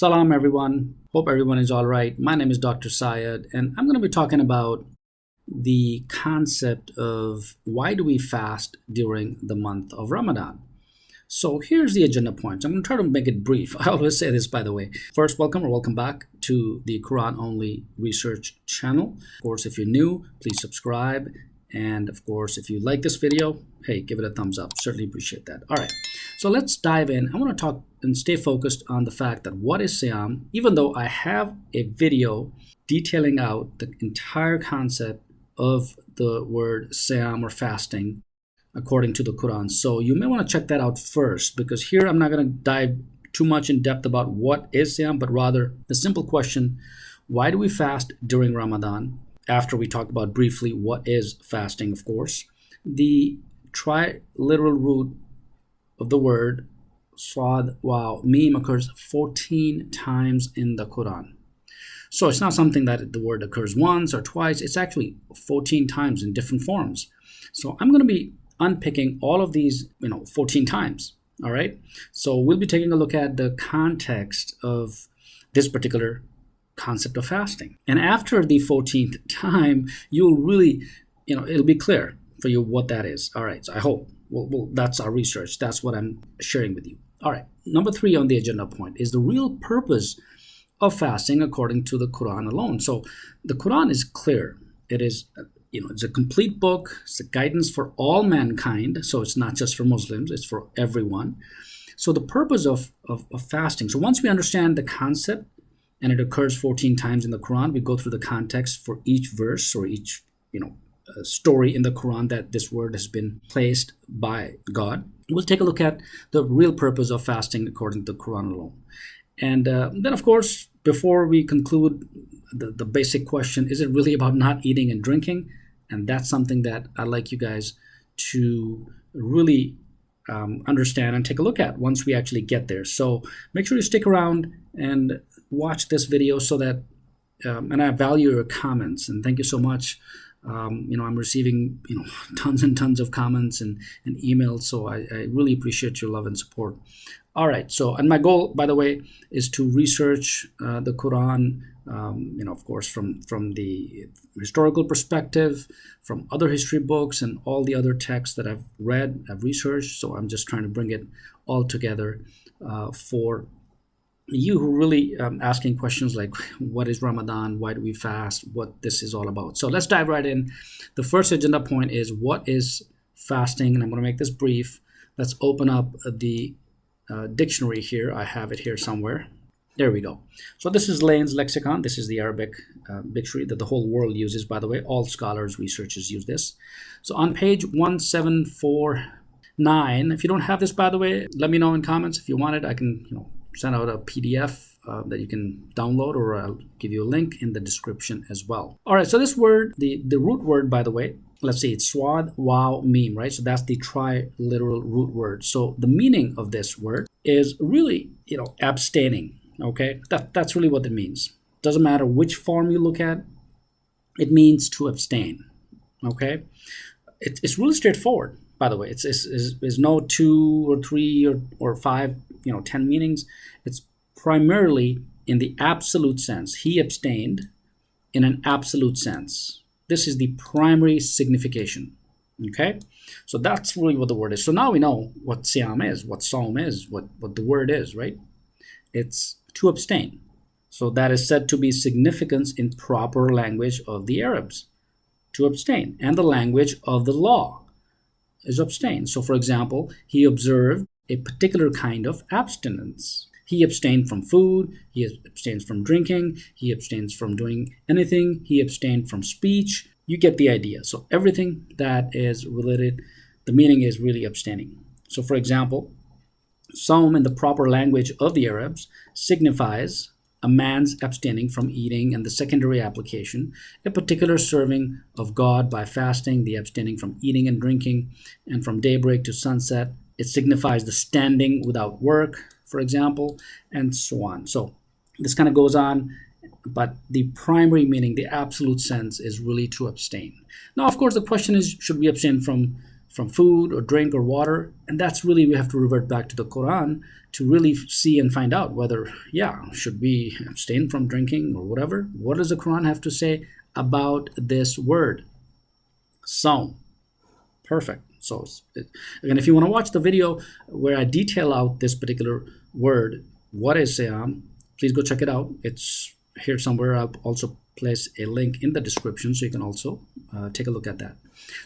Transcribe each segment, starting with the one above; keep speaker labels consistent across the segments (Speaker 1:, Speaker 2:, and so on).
Speaker 1: Salam everyone. Hope everyone is all right. My name is Dr. Syed, and I'm going to be talking about the concept of why do we fast during the month of Ramadan. So here's the agenda points. I'm going to try to make it brief. I always say this, by the way. First, welcome back to the Quran Only Research channel. Of course, if you're new, please subscribe. And of course, if you like this video, hey, give it a thumbs up. Certainly appreciate that. All right, so let's dive in. I want to talk and stay focused on the fact that what is Siyam, even though I have a video detailing out the entire concept of the word Siyam or fasting according to the Quran. So you may want to check that out first, because here I'm not going to dive too much in depth about what is Siyam, but rather the simple question, why do we fast during Ramadan? After we talked about briefly what is fasting, of course. The triliteral root of the word Sad, Waw, Mim occurs 14 times in the Quran. So it's not something that the word occurs once or twice. It's actually 14 times in different forms. So I'm going to be unpicking all of these, 14 times. All right. So we'll be taking a look at the context of this particular concept of fasting. And after the 14th time, you'll really, it'll be clear for you what that is. All right. So I hope. Well, that's our research. That's what I'm sharing with you. All right. Number 3 on the agenda point is the real purpose of fasting according to the Quran alone. So the Quran is clear. It is, it's a complete book. It's a guidance for all mankind. So it's not just for Muslims. It's for everyone. So the purpose of fasting. So once we understand the concept, and it occurs 14 times in the Quran, we go through the context for each verse or each, story in the Quran that this word has been placed by God. We'll take a look at the real purpose of fasting according to the Quran alone. And then, of course, before we conclude the basic question, is it really about not eating and drinking? And that's something that I'd like you guys to really understand and take a look at once we actually get there. So make sure you stick around and watch this video so that, and I value your comments, and thank you so much. I'm receiving, tons and tons of comments and emails, so I really appreciate your love and support. All right, so, and my goal, by the way, is to research the Quran, of course, from the historical perspective, from other history books and all the other texts that I've read, I've researched. So I'm just trying to bring it all together for you who really asking questions like, what is Ramadan? Why do we fast? What this is all about. So let's dive right in. The first agenda point is, what is fasting? And I'm going to make this brief. Let's open up the dictionary here. I have it here somewhere. There we go. So this is Lane's Lexicon. This is the Arabic dictionary that the whole world uses, by the way. All scholars, researchers use this. So on page 1749, if you don't have this, by the way, let me know in comments. If you want it, I can send out a PDF that you can download, or I'll give you a link in the description as well. All right, so this word, the root word, by the way, let's see, it's Swad, Wow, Meme, right? So that's the triliteral root word. So the meaning of this word is really, abstaining, okay? That's really what it means. Doesn't matter which form you look at, it means to abstain, okay? It's really straightforward, by the way. It's no 2 or 3 or 5, 10 meanings. It's primarily in the absolute sense. He abstained in an absolute sense. This is the primary signification. Okay? So that's really what the word is. So now we know what Siyam is, what Sawm is, what the word is, right? It's to abstain. So that is said to be significance in proper language of the Arabs. To abstain. And the language of the law is abstain. So for example, he observed a particular kind of abstinence. He abstained from food, he abstains from drinking, he abstains from doing anything, he abstained from speech. You get the idea. So everything that is related, the meaning is really abstaining. So for example, Sawm in the proper language of the Arabs signifies a man's abstaining from eating, and the secondary application, a particular serving of God by fasting, the abstaining from eating and drinking, and from daybreak to sunset. It signifies the standing without work, for example, and so on. So this kind of goes on, but the primary meaning, the absolute sense, is really to abstain. Now, of course, the question is, should we abstain from from food or drink or water. And that's really, we have to revert back to the Quran to really see and find out whether, yeah, should we abstain from drinking or whatever. What does the Quran have to say about this word? Sawm. Perfect. So again, if you want to watch the video where I detail out this particular word, what is Siyam, please go check it out. It's here somewhere. I'll also place a link in the description so you can also take a look at that.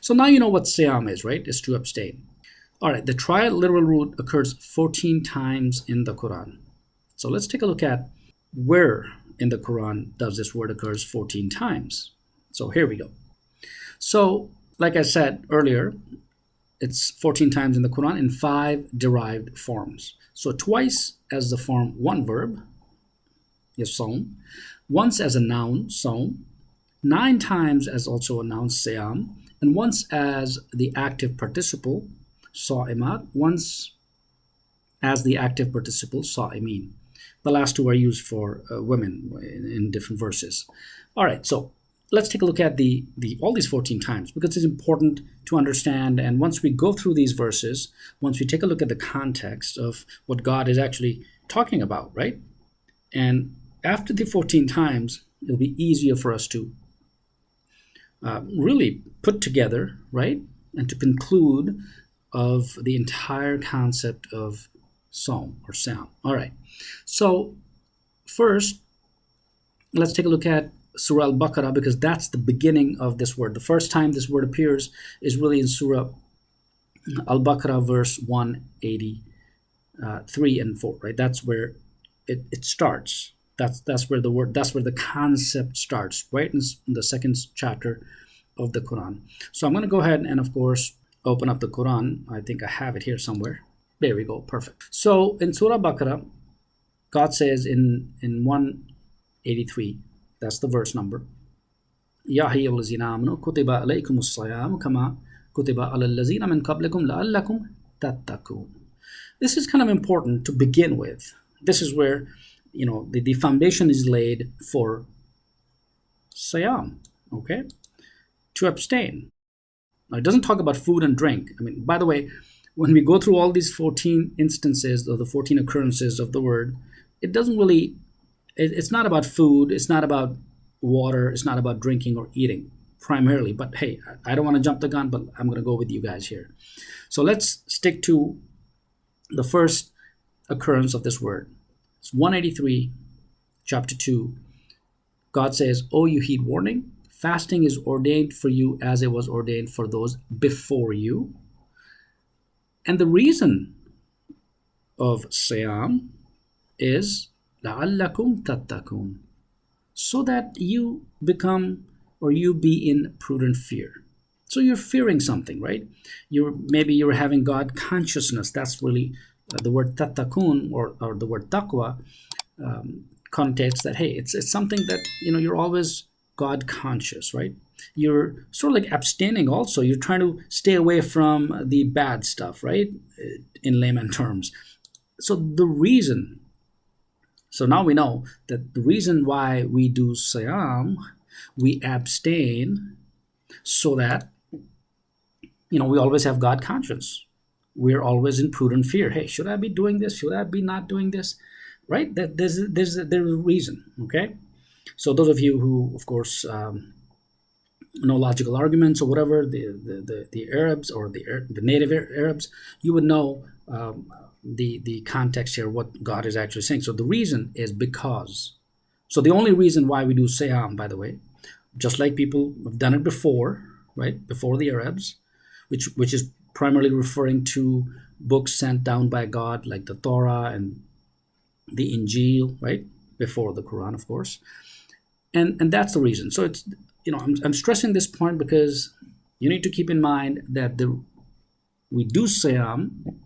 Speaker 1: So now you know what Siyam is, right? It's to abstain. All right, the triliteral root occurs 14 times in the Quran. So let's take a look at where in the Quran does this word occurs 14 times. So here we go. So like I said earlier, it's 14 times in the Quran in 5 derived forms. So twice as the form one verb, yasawm, once as a noun, sawm, 9 times as also a noun, siyam, and once as the active participle, sa'imat, once as the active participle, sa'imin. The last two are used for women in different verses. All right, so let's take a look at the all these 14 times, because it's important to understand. And once we go through these verses, once we take a look at the context of what God is actually talking about, right? And after the 14 times, it'll be easier for us to really put together, right? And to conclude of the entire concept of Psalm or Psalm. All right. So first, let's take a look at Surah Al-Baqarah, because that's the beginning of this word. The first time this word appears is really in Surah Al-Baqarah, verse 183 and 4, right? That's where it starts. That's where the concept starts, right? In the second chapter of the Quran. So I'm going to go ahead and, of course, open up the Quran. I think I have it here somewhere. There we go. Perfect. So in Surah Baqarah, God says in 183, that's the verse number. Ya ayyuhallazina amanu kutiba alaykumus siyam kama kutiba alal ladzina min qablikum la'allakum tattaqun. This is kind of important to begin with. This is where, the foundation is laid for Siyam, okay? To abstain. Now, it doesn't talk about food and drink. I mean, by the way, when we go through all these 14 instances or the 14 occurrences of the word, it doesn't really, it's not about food, it's not about water, it's not about drinking or eating primarily. But hey, I don't want to jump the gun, but I'm going to go with you guys here. So let's stick to the first occurrence of this word. It's 183, chapter 2. God says, "Oh, you heed warning. Fasting is ordained for you as it was ordained for those before you." And the reason of Siyam is لَعَلَّكُمْ تَتَّقُونَ, so that you become or you be in prudent fear. So you're fearing something, right? Maybe you're having God consciousness. That's really the word tattaqun or the word taqwa connotates that, hey, it's something that, you're always God conscious, right? You're sort of like abstaining also. You're trying to stay away from the bad stuff, right? In layman terms. So now we know that the reason why we do Siyam, we abstain so that, we always have God conscience. We're always in prudent fear. Hey, should I be doing this? Should I be not doing this? Right? There's a reason, okay? So those of you who, of course, know logical arguments or whatever, the Arabs or the native Arabs, you would know the context here, what God is actually saying. So the reason is because. So the only reason why we do Siyam, by the way, just like people have done it before, right, before the Arabs, which is primarily referring to books sent down by God, like the Torah and the Injil, right, before the Quran, of course. And that's the reason. So it's, I'm stressing this point because you need to keep in mind that we do Siyam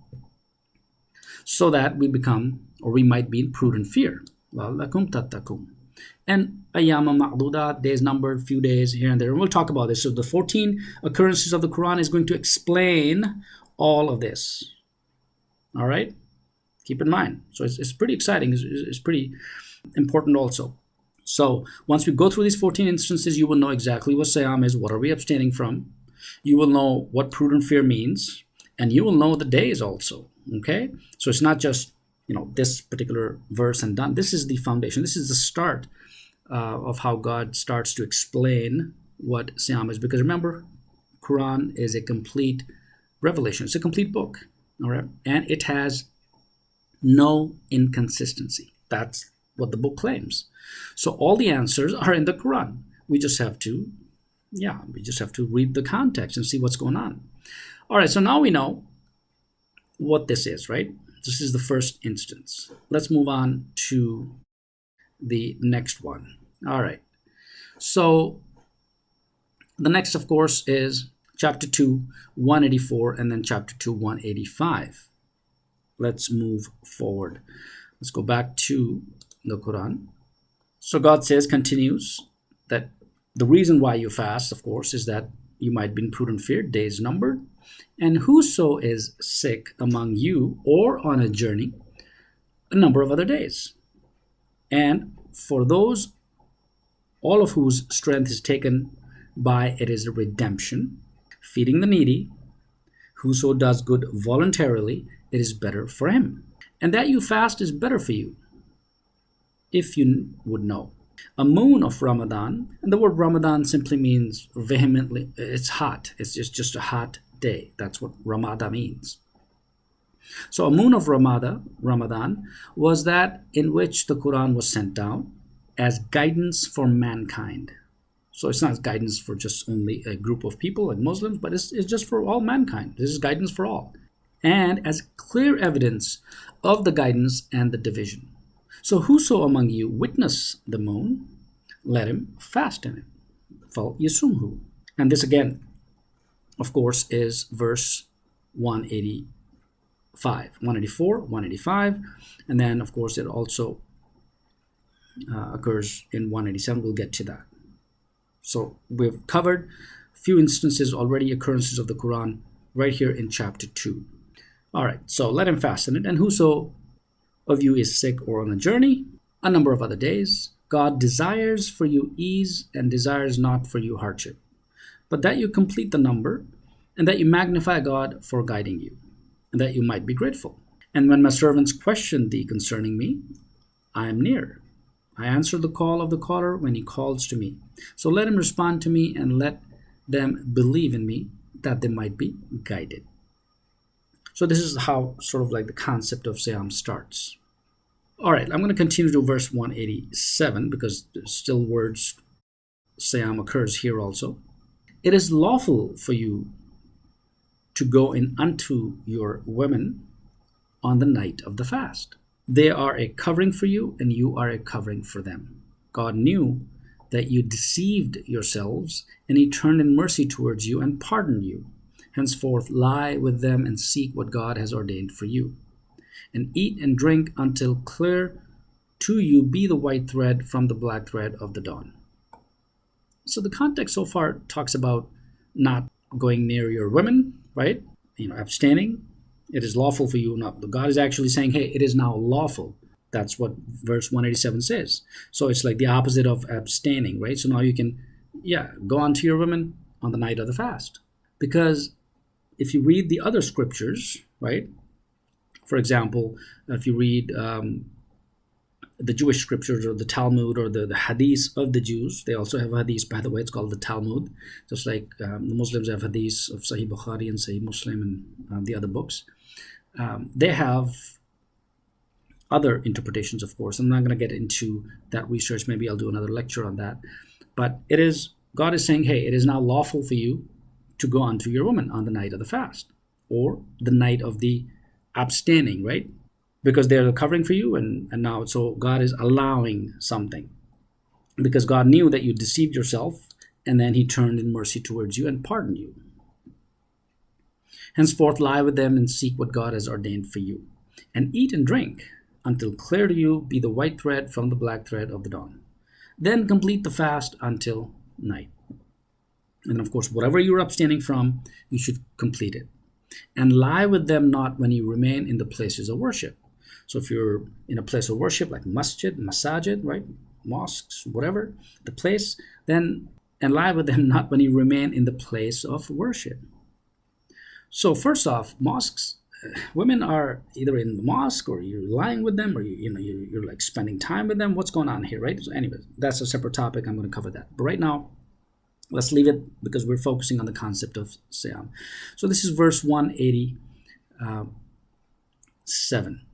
Speaker 1: so that we become, or we might be in prudent fear. لَعَلَّكُمْ تَتَّقُونَ. And ayyama ma'dudat, days numbered, few days here and there. And we'll talk about this. So the 14 occurrences of the Quran is going to explain all of this. All right? Keep in mind. So it's pretty exciting. It's pretty important also. So once we go through these 14 instances, you will know exactly what Siyam is, what are we abstaining from. You will know what prudent fear means, and you will know the days also. Okay, so it's not just this particular verse and done. This is the foundation. This is the start of how God starts to explain what Siyam is. Because remember, Quran is a complete revelation. It's a complete book, all right, and it has no inconsistency. That's what the book claims. So all the answers are in the Quran. We just have to read the context and see what's going on. All right, so now we know what this is, right? This is the first instance. Let's move on to the next one. All right. So the next, of course, is chapter 2, 184, and then chapter 2, 185. Let's move forward. Let's go back to the Quran. So God continues that the reason why you fast, of course, is that you might be in prudent fear, days numbered. And whoso is sick among you or on a journey, a number of other days. And for those, all of whose strength is taken by it is a redemption, feeding the needy, whoso does good voluntarily, it is better for him. And that you fast is better for you, if you would know. A moon of Ramadan, and the word Ramadan simply means vehemently, it's hot. It's just a hot day. That's what Ramadan means. So a moon of Ramadan, was that in which the Quran was sent down as guidance for mankind. So it's not guidance for just only a group of people like Muslims, but it's just for all mankind. This is guidance for all. And as clear evidence of the guidance and the division. So whoso among you witness the moon, let him fast in it. فَلْيَصُمْهُ. And this again, of course, is verse 185, 184, 185. And then, of course, it also occurs in 187. We'll get to that. So we've covered a few instances already, occurrences of the Quran, right here in chapter 2. All right, so let him fast in it. And whoso of you is sick or on a journey, a number of other days. God desires for you ease and desires not for you hardship, but that you complete the number and that you magnify God for guiding you, and that you might be grateful. And when my servants question thee concerning me, I am near. I answer the call of the caller when he calls to me. So let him respond to me and let them believe in me, that they might be guided. So this is how sort of like the concept of Siyam starts. All right, I'm going to continue to verse 187 because still words Siyam occurs here also. It is lawful for you to go in unto your women on the night of the fast. They are a covering for you, and you are a covering for them. God knew that you deceived yourselves, and he turned in mercy towards you and pardoned you. Henceforth lie with them and seek what God has ordained for you. And eat and drink until clear to you be the white thread from the black thread of the dawn. So the context so far talks about not going near your women, right? Abstaining. It is lawful for you. Not, God is actually saying, hey, it is now lawful. That's what verse 187 says. So it's like the opposite of abstaining, right? So now you can, go on to your women on the night of the fast. Because if you read the other scriptures, right? For example, if you read the Jewish scriptures or the Talmud or the hadiths of the Jews, they also have hadiths, by the way, it's called the Talmud, just like the Muslims have hadiths of Sahih Bukhari and Sahih Muslim and the other books. They have other interpretations, of course. I'm not going to get into that research. Maybe I'll do another lecture on that. But God is saying, hey, it is now lawful for you to go unto your woman on the night of the fast or the night of the abstaining, right? Because they're covering for you, and now so God is allowing something because God knew that you deceived yourself, and then he turned in mercy towards you and pardoned you. Henceforth lie with them and seek what God has ordained for you, and eat and drink until clear to you be the white thread from the black thread of the dawn. Then complete the fast until night. And of course, whatever you're abstaining from, you should complete it. And lie with them not when you remain in the places of worship. So if you're in a place of worship like masjid, masajid, right? Mosques, whatever the place, then and lie with them not when you remain in the place of worship. So first off, mosques, women are either in the mosque or you're lying with them, or you're like spending time with them. What's going on here, right? So anyway, that's a separate topic. I'm going to cover that. But right now, let's leave it because we're focusing on the concept of Siyam. So this is verse 187.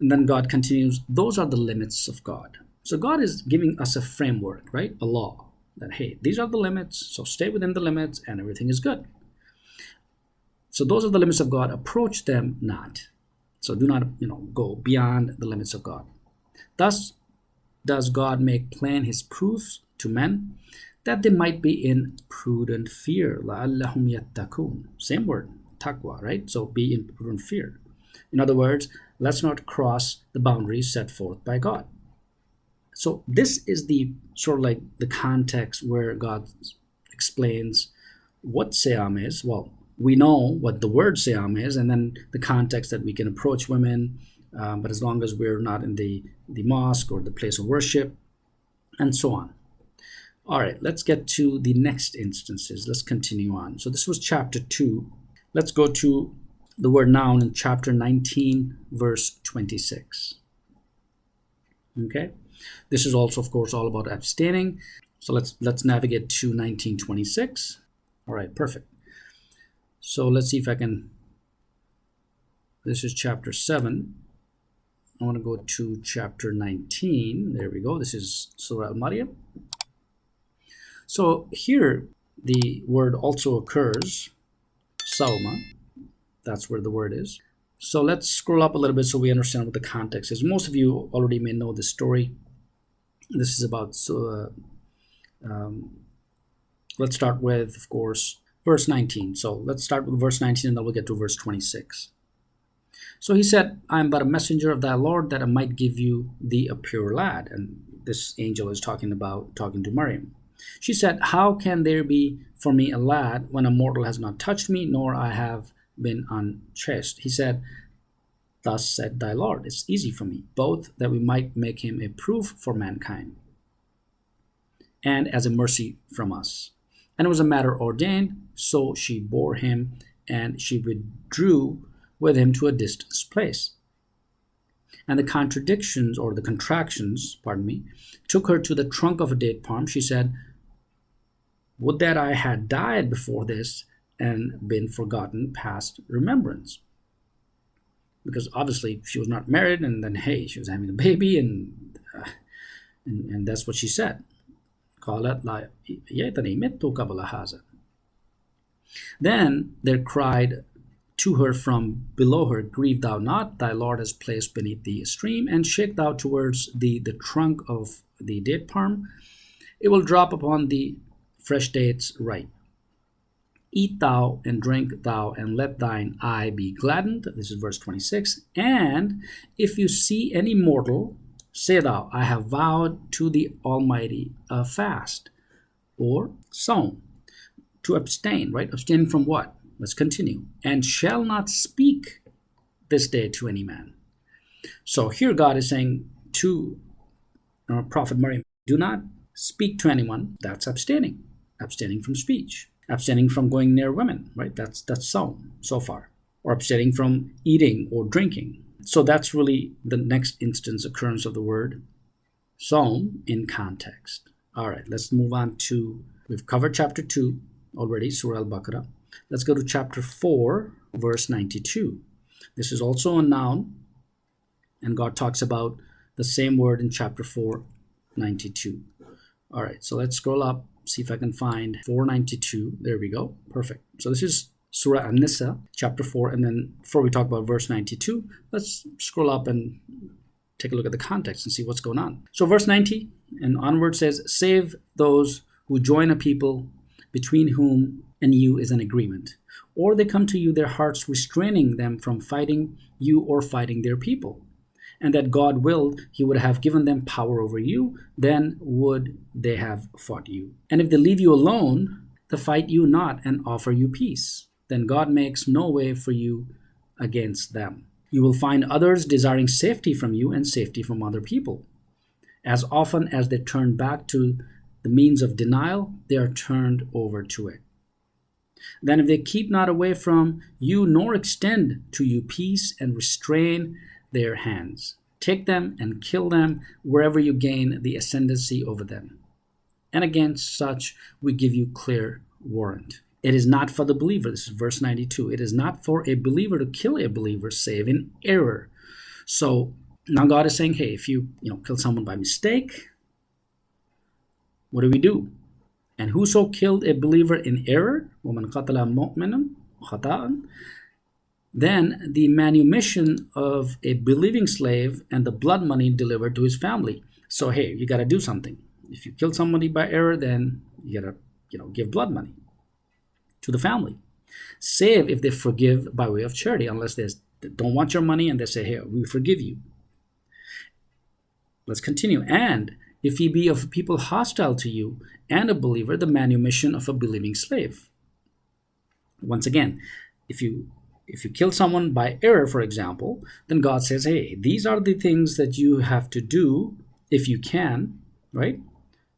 Speaker 1: And then God continues, those are the limits of God. So God is giving us a framework, right? A law that, hey, these are the limits, so stay within the limits and everything is good. So those are the limits of God. Approach them not. So do not, go beyond the limits of God. Thus does God make plain his proofs to men, that they might be in prudent fear. لَعَلَّهُمْ يَتَّقُونَ. Same word, taqwa, right? So be in prudent fear. In other words, let's not cross the boundaries set forth by God. So this is the sort of like the context where God explains what Siyam is. Well, we know what the word Siyam is, and then the context that we can approach women, but as long as we're not in the mosque or the place of worship, and so on. All right, let's get to the next instances. Let's continue on. So this was chapter 2. Let's go to the word noun in chapter 19, verse 26. Okay, this is also, of course, all about abstaining. So let's navigate to 1926. All right, perfect. So let's see if I can. This is chapter 7. I want to go to chapter 19. There we go. This is Surah Al-Maryam. So here the word also occurs, Sawma. That's where the word is. So let's scroll up a little bit so we understand what the context is. Most of you already may know this story. This is about, let's start with, of course, verse 19. So let's start with verse 19 and then we'll get to verse 26. So he said, I am but a messenger of thy Lord, that I might give you thee a pure lad. And this angel is talking to Maryam. She said, how can there be for me a lad when a mortal has not touched me, nor I have been unchaste? He said, thus said thy Lord, it's easy for me, both that we might make him a proof for mankind, and as a mercy from us. And it was a matter ordained, so she bore him, and she withdrew with him to a distant place. And the contractions, took her to the trunk of a date palm. She said, would that I had died before this and been forgotten past remembrance. Because obviously she was not married, and then, hey, she was having a baby, and that's what she said. Then there cried to her from below her, grieve thou not, thy Lord has placed beneath thee a stream, and shake thou towards thee the trunk of the date palm. It will drop upon thee fresh dates ripe. Eat thou and drink thou, and let thine eye be gladdened. This is verse 26. And if you see any mortal, say thou, I have vowed to the Almighty a fast, or Sawm, to abstain, right? Abstain from what? Let's continue. And shall not speak this day to any man. So here God is saying to Prophet Maryam, do not speak to anyone. That's abstaining from speech, abstaining from going near women, right? That's Sawm so far, or abstaining from eating or drinking. So that's really the next instance occurrence of the word Sawm in context. All right, let's move on to, we've covered chapter 2 already, Surah Al-Baqarah. Let's go to chapter 4, verse 92. This is also a noun, and God talks about the same word in chapter 4, 92. All right, so let's scroll up, see if I can find 492. There we go. Perfect. So this is Surah An-Nisa, chapter 4, and then before we talk about verse 92, let's scroll up and take a look at the context and see what's going on. So verse 90 and onward says, save those who join a people between whom and you is an agreement, or they come to you, their hearts restraining them from fighting you or fighting their people, and that God willed he would have given them power over you, then would they have fought you. And if they leave you alone, to fight you not and offer you peace, then God makes no way for you against them. You will find others desiring safety from you and safety from other people. As often as they turn back to the means of denial, they are turned over to it. Then if they keep not away from you, nor extend to you peace, and restrain their hands, take them and kill them wherever you gain the ascendancy over them. And against such we give you clear warrant. It is not for the believer, this is verse 92, it is not for a believer to kill a believer save in error. So now God is saying, hey, if you kill someone by mistake, what do? And whoso killed a believer in error, وَمَنْ قَتَلَ مُؤْمِنًا خَطَأً, then the manumission of a believing slave and the blood money delivered to his family. So hey, you got to do something. If you kill somebody by error, then you got to give blood money to the family. Save if they forgive by way of charity, unless they don't want your money and they say, hey, we forgive you. Let's continue. And if he be of people hostile to you and a believer, the manumission of a believing slave. Once again, if you kill someone by error, for example, then God says, hey, these are the things that you have to do if you can, right,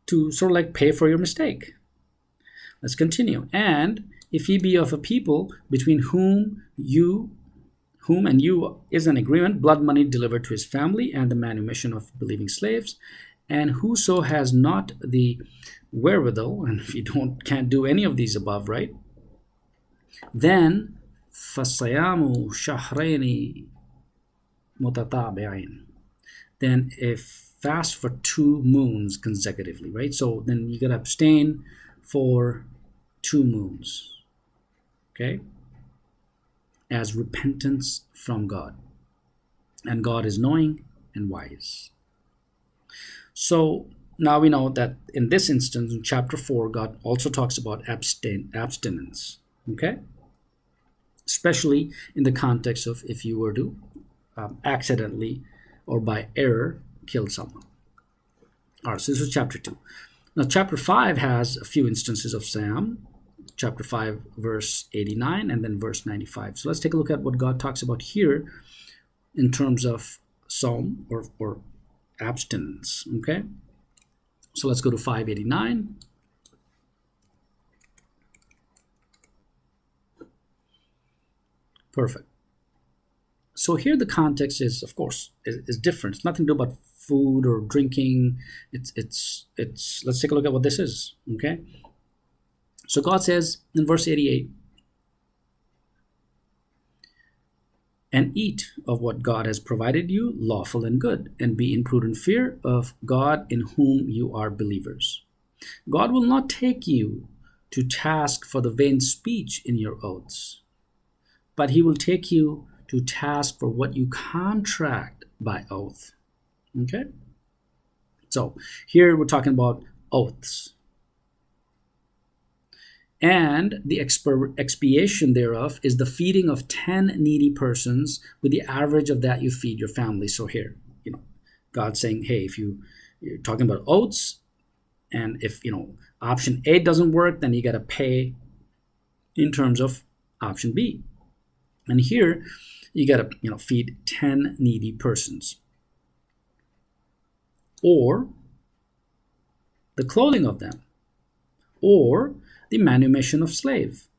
Speaker 1: to sort of like pay for your mistake. Let's continue. And if he be of a people between whom and you is an agreement, blood money delivered to his family and the manumission of believing slaves. And whoso has not the wherewithal, and if you can't do any of these above, right, then فَصِيَامُ شَهْرَيْنِ مُتَتَابِعِينَ, then if fast for 2 moons consecutively, right? So then you got to abstain for 2 moons, okay, as repentance from God. And God is knowing and wise. So now we know that in this instance, in chapter 4, God also talks about abstinence, okay? Especially in the context of if you were to accidentally or by error kill someone. All right, so this is chapter 2. Now, chapter 5 has a few instances of Siyam. Chapter 5, verse 89, and then verse 95. So let's take a look at what God talks about here in terms of Psalm or abstinence, okay? So let's go to 589. Perfect. So here the context is, of course, is different. It's nothing to do about food or drinking. It's let's take a look at what this is, okay? So God says in verse 88, and eat of what God has provided you, lawful and good, and be in prudent fear of God in whom you are believers. God will not take you to task for the vain speech in your oaths, but he will take you to task for what you contract by oath. Okay? So here we're talking about oaths. And the expiation thereof is the feeding of 10 needy persons, with the average of that you feed your family. So here, God's saying, hey, if you're talking about oaths, and if, option A doesn't work, then you got to pay in terms of option B. And here, you got to, feed 10 needy persons. Or the clothing of them. Or the manumission of slave.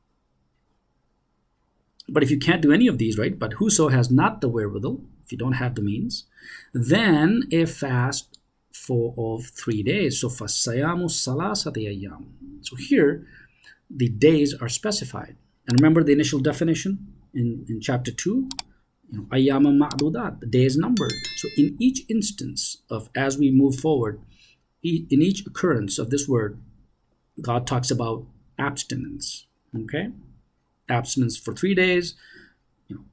Speaker 1: But if you can't do any of these, right, but whoso has not the wherewithal, if you don't have the means, then a fast of 3 days. So فَصِيَامُ ثَلَاثَةِ أَيَّامٍ. So here, the days are specified. And remember the initial definition in chapter 2? أَيَّامًا مَعْدُودَاتٍ, the day is numbered. So in each instance of, as we move forward, in each occurrence of this word, God talks about abstinence, okay? Abstinence for 3 days.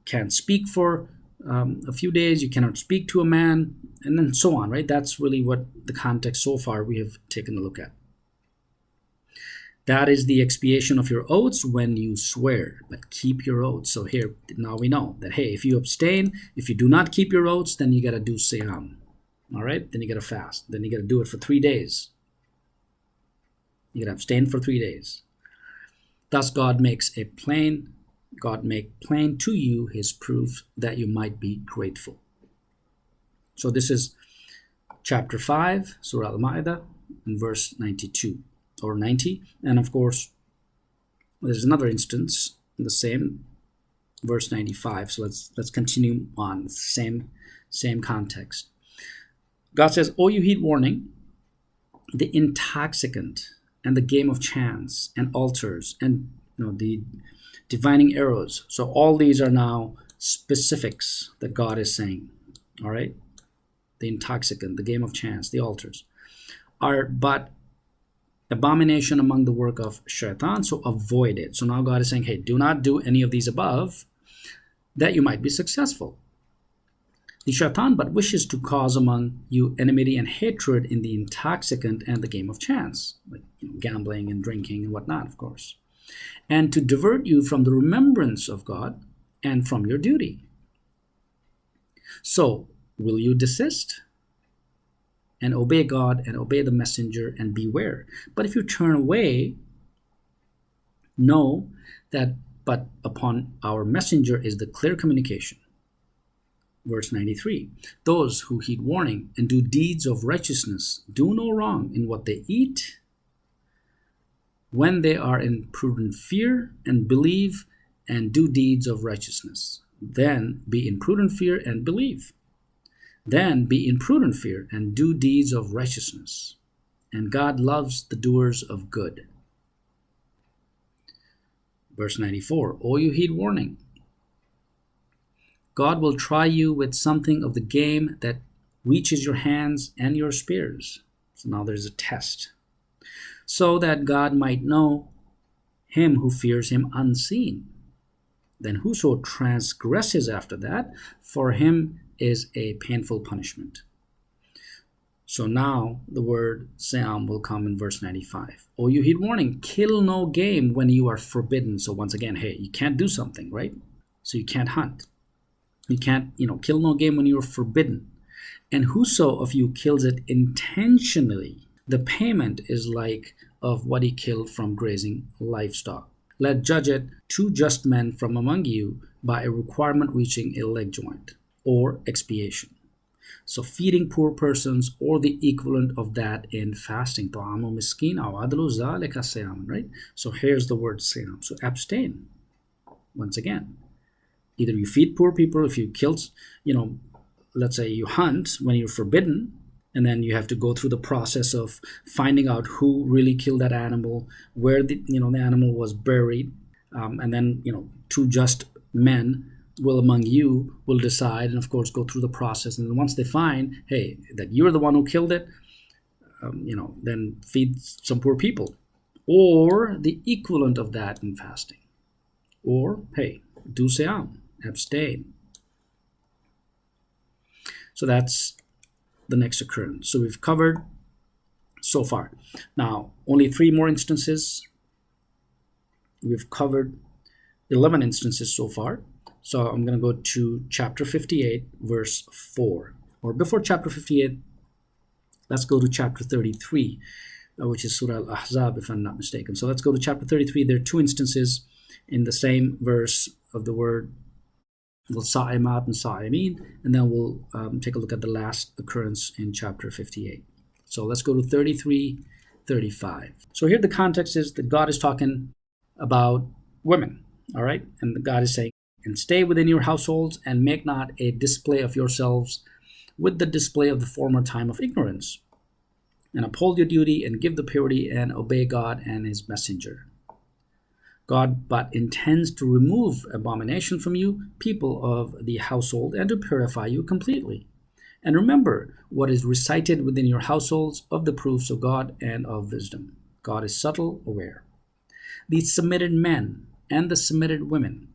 Speaker 1: Can't speak for a few days. You cannot speak to a man, and then so on, right? That's really what the context so far we have taken a look at. That is the expiation of your oaths when you swear, but keep your oaths. So here, now we know that, hey, if you abstain, if you do not keep your oaths, then you got to do Siyam, all right? Then you got to fast. Then you got to do it for 3 days. You got to abstain for 3 days. Thus God make plain to you his proof that you might be grateful. So this is chapter 5, Surah Al-Ma'idah, in verse 92 or 90. And of course, there's another instance in the same verse 95. So let's continue on. Same context. God says, "Oh, you heed warning, the intoxicant and the game of chance and altars and the divining arrows." So all these are now specifics that God is saying. All right, the intoxicant, the game of chance, the altars are but abomination among the work of shaitan, so avoid it. So now God is saying, hey, do not do any of these above, that you might be successful. The shaitan but wishes to cause among you enmity and hatred in the intoxicant and the game of chance, like gambling and drinking and whatnot, of course, and to divert you from the remembrance of God and from your duty. So, will you desist and obey God and obey the messenger and beware? But if you turn away, know that but upon our messenger is the clear communication. Verse 93, those who heed warning and do deeds of righteousness do no wrong in what they eat when they are in prudent fear and believe and do deeds of righteousness. Then be in prudent fear and believe. Then be in prudent fear and do deeds of righteousness. And God loves the doers of good. Verse 94, O you heed warning, God will try you with something of the game that reaches your hands and your spears. So now there's a test. So that God might know him who fears him unseen. Then whoso transgresses after that, for him is a painful punishment. So now the word Siyam will come in verse 95. O you heed warning, kill no game when you are forbidden. So once again, hey, you can't do something, right? So you can't hunt. You can't, kill no game when you are forbidden. And whoso of you kills it intentionally, the payment is like of what he killed from grazing livestock. Let judge it 2 just men from among you by a requirement reaching a leg joint, or expiation. So feeding poor persons or the equivalent of that in fasting. طعام مسكين أو عدل ذلك صيام, right? So here's the word siyam. So abstain. Once again, either you feed poor people, if you kill, let's say you hunt when you're forbidden, and then you have to go through the process of finding out who really killed that animal, where the animal was buried, and then 2 just men among you will decide, and of course go through the process. And then once they find, hey, that you're the one who killed it, then feed some poor people, or the equivalent of that in fasting, or hey, do siyam, abstain. So that's the next occurrence. So we've covered so far. Now, only 3 more instances. We've covered 11 instances so far. So I'm going to go to chapter 58, verse 4. Or before chapter 58, let's go to chapter 33, which is Surah Al-Ahzab, if I'm not mistaken. So let's go to chapter 33. There are 2 instances in the same verse of the word Sa'imat and Sa'imin, and then we'll take a look at the last occurrence in chapter 58. So let's go to 33:35. So here the context is that God is talking about women, all right? And God is saying, and stay within your households and make not a display of yourselves with the display of the former time of ignorance, and uphold your duty and give the purity and obey God and his messenger. God but intends to remove abomination from you, people of the household, and to purify you completely. And remember what is recited within your households of the proofs of God and of wisdom. God is subtle, aware. The submitted men and the submitted women,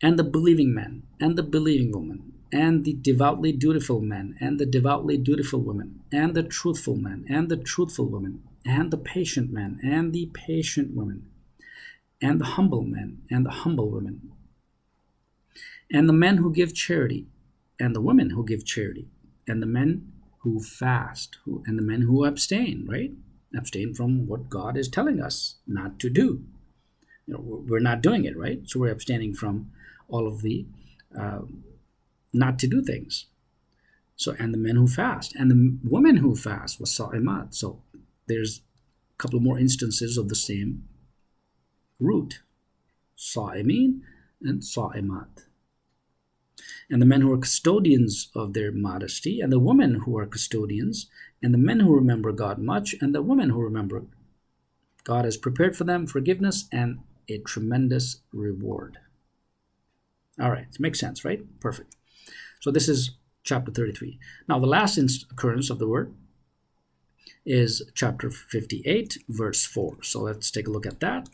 Speaker 1: and the believing men and the believing women, and the devoutly dutiful men and the devoutly dutiful women, and the truthful men and the truthful women, and the patient men and the patient women, and the humble men and the humble women, and the men who give charity and the women who give charity, and the men who fast and the men who abstain, right? Abstain from what God is telling us not to do. We're not doing it, right? So we're abstaining from all of the not to do things. So, and the men who fast, and the women who fast was sa'imat. So there's a couple more instances of the same root, sa'imin and sa'imat. And the men who are custodians of their modesty, and the women who are custodians, and the men who remember God much, and the women who remember God has prepared for them forgiveness and a tremendous reward. All right, it makes sense, right? Perfect. So this is chapter 33. Now the last occurrence of the word is chapter 58, verse 4. So let's take a look at that.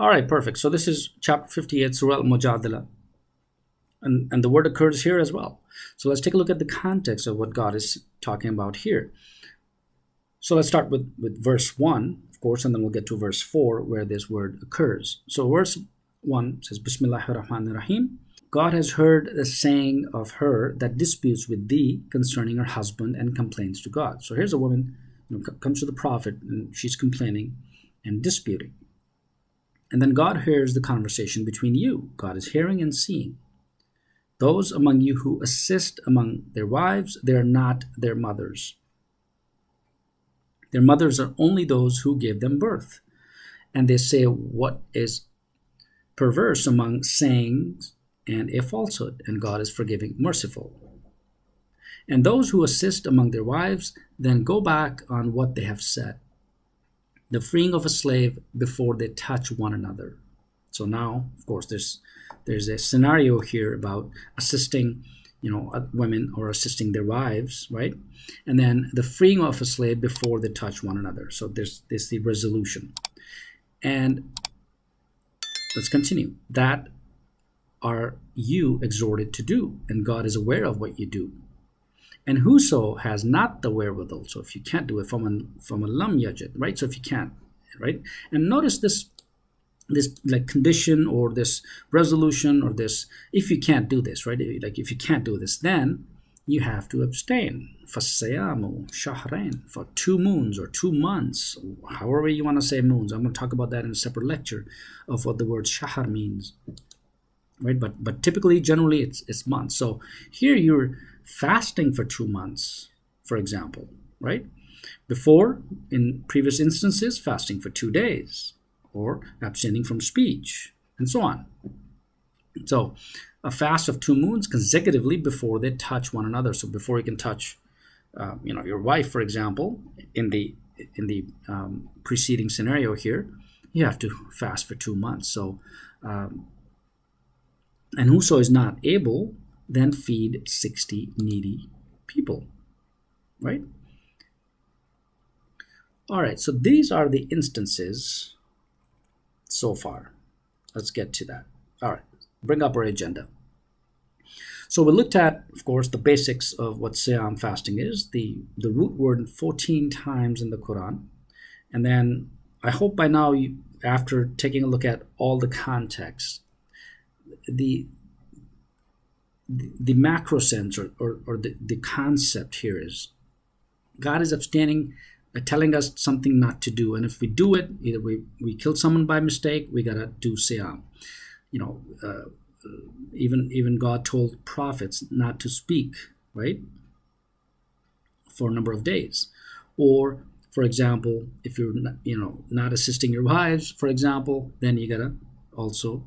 Speaker 1: All right, perfect. So this is chapter 58, Surah Al-Mujadala. And the word occurs here as well. So let's take a look at the context of what God is talking about here. So let's start with verse 1, of course, and then we'll get to verse 4 where this word occurs. So verse 1 says, Bismillahir Rahmanir Rahim. God has heard the saying of her that disputes with thee concerning her husband and complains to God. So here's a woman, comes to the prophet and she's complaining and disputing. And then God hears the conversation between you. God is hearing and seeing. Those among you who assist among their wives, they are not their mothers. Their mothers are only those who gave them birth. And they say what is perverse among sayings and a falsehood, and God is forgiving, merciful. And those who assist among their wives then go back on what they have said, the freeing of a slave before they touch one another. So now, of course, there's a scenario here about assisting, women or assisting their wives, right? And then the freeing of a slave before they touch one another. So there's the resolution. And let's continue. That are you exhorted to do, and God is aware of what you do. And whoso has not the wherewithal, so if you can't do it from a lam yajid, right? So if you can't, right? And notice this like condition or this resolution or this, if you can't do this, right? Like if you can't do this, then you have to abstain. فَالصِّيَامُ شَهْرَيْنِ, for 2 moons or 2 months, however you want to say moons. I'm going to talk about that in a separate lecture of what the word shahr means, right? But typically, generally, it's months. So here you're fasting for 2 months, for example, right? Before, in previous instances, fasting for 2 days, or abstaining from speech, and so on. So a fast of 2 moons consecutively before they touch one another. So before you can touch, your wife, for example, in the preceding scenario here, you have to fast for 2 months. So, and whoso is not able, then feed 60 needy people, right? All right, so these are the instances so far. Let's get to that. All right, bring up our agenda. So we looked at, of course, the basics of what Siyam fasting is, the root word 14 times in the Quran. And then I hope by now, after taking a look at all the context, the macro sense or the concept here is God is abstaining, telling us something not to do, and if we do it, either we killed someone by mistake, we gotta do Siyam. Even God told prophets not to speak, right, for a number of days. Or, for example, if you're not assisting your wives, for example, then you gotta also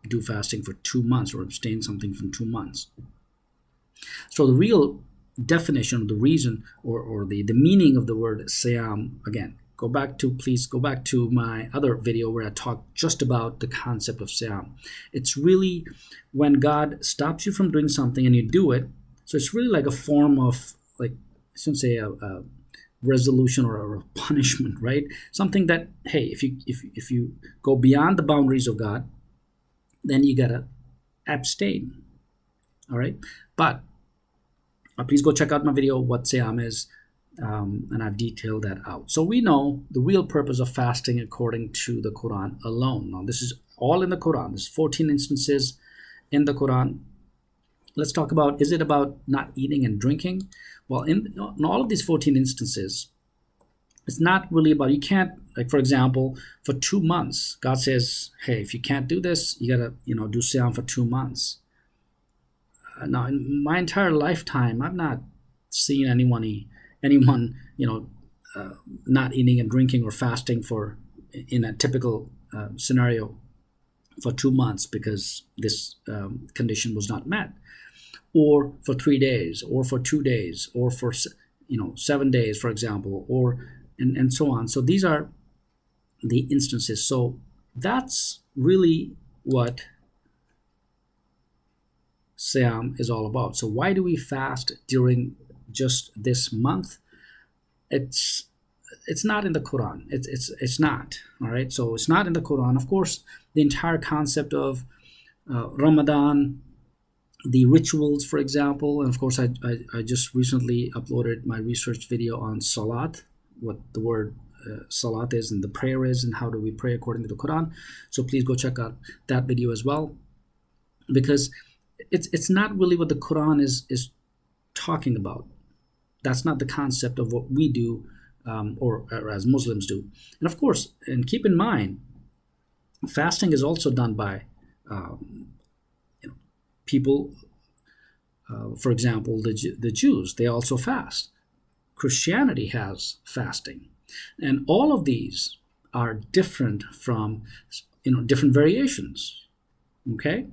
Speaker 1: do fasting for 2 months or abstain something from 2 months. So the real definition of the reason or the meaning of the word Siyam, again, please go back to my other video where I talked just about the concept of Siyam. It's really when God stops you from doing something and you do it. So it's really like a form of, like, I shouldn't say a resolution or a punishment, right? Something that, hey, if you go beyond the boundaries of God, then you gotta abstain. All right, but please go check out my video what Siyam is, and I've detailed that out. So we know the real purpose of fasting according to the Quran alone. Now this is all in the Quran. There's 14 instances in the Quran. Let's talk about, is it about not eating and drinking? Well, in all of these 14 instances, it's not really about, you can't, like for example, for 2 months, God says, hey, if you can't do this, you gotta do Siyam for 2 months. Now, in my entire lifetime, I've not seen anyone, not eating and drinking or fasting for in a typical scenario for 2 months because this condition was not met, or for 3 days, or for 2 days, or for 7 days, for example, or and so on. So these are the instances. So that's really what Siyam is all about. So why do we fast during just this month? It's not in the Quran. It's not. All right. So it's not in the Quran. Of course, the entire concept of Ramadan, the rituals, for example, and of course, I just recently uploaded my research video on Salat, what the word Salat is and the prayer is, and how do we pray according to the Quran. So please go check out that video as well, because it's not really what the Quran is talking about. That's not the concept of what we do, or as Muslims do. And of course, and keep in mind, fasting is also done by people. For example, the Jews, they also fast. Christianity has fasting, and all of these are different from different variations. Okay,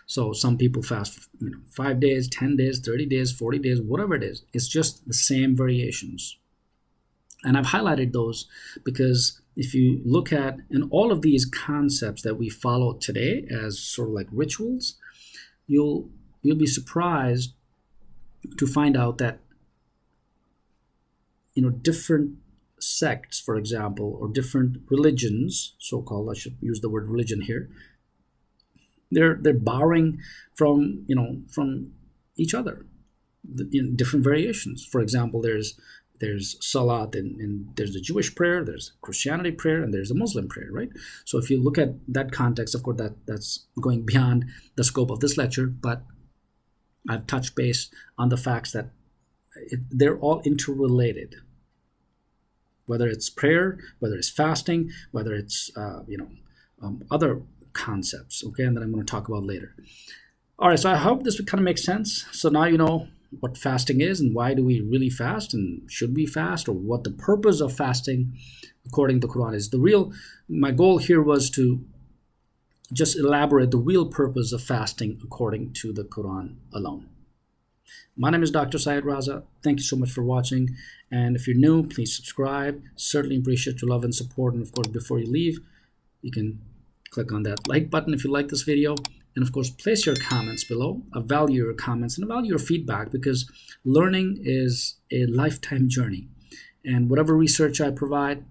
Speaker 1: so some people fast 5 days, 10 days, 30 days, 40 days, whatever it is. It's just the same variations. And I've highlighted those because if you look at, and all of these concepts that we follow today as sort of like rituals, you'll be surprised to find out that different sects, for example, or different religions, so-called, I should use the word religion here, they're borrowing from each other in different variations. For example, there's Salat, and there's the Jewish prayer, there's Christianity prayer, and there's the Muslim prayer, right? So if you look at that context, of course, that's going beyond the scope of this lecture, but I've touched base on the facts that they're all interrelated. Whether it's prayer, whether it's fasting, whether it's other concepts, okay, and that I'm going to talk about later. All right, so I hope this would kind of make sense. So now you know what fasting is and why do we really fast, and should we fast, or what the purpose of fasting according to the Quran is. My goal here was to just elaborate the real purpose of fasting according to the Quran alone. My name is Dr. Syed Raza. Thank you so much for watching. And if you're new, please subscribe. Certainly appreciate your love and support. And of course, before you leave, you can click on that like button if you like this video. And of course, place your comments below. I value your comments and I value your feedback, because learning is a lifetime journey. And whatever research I provide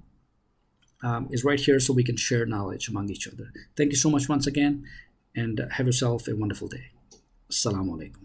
Speaker 1: is right here so we can share knowledge among each other. Thank you so much once again, and have yourself a wonderful day. Assalamu alaikum.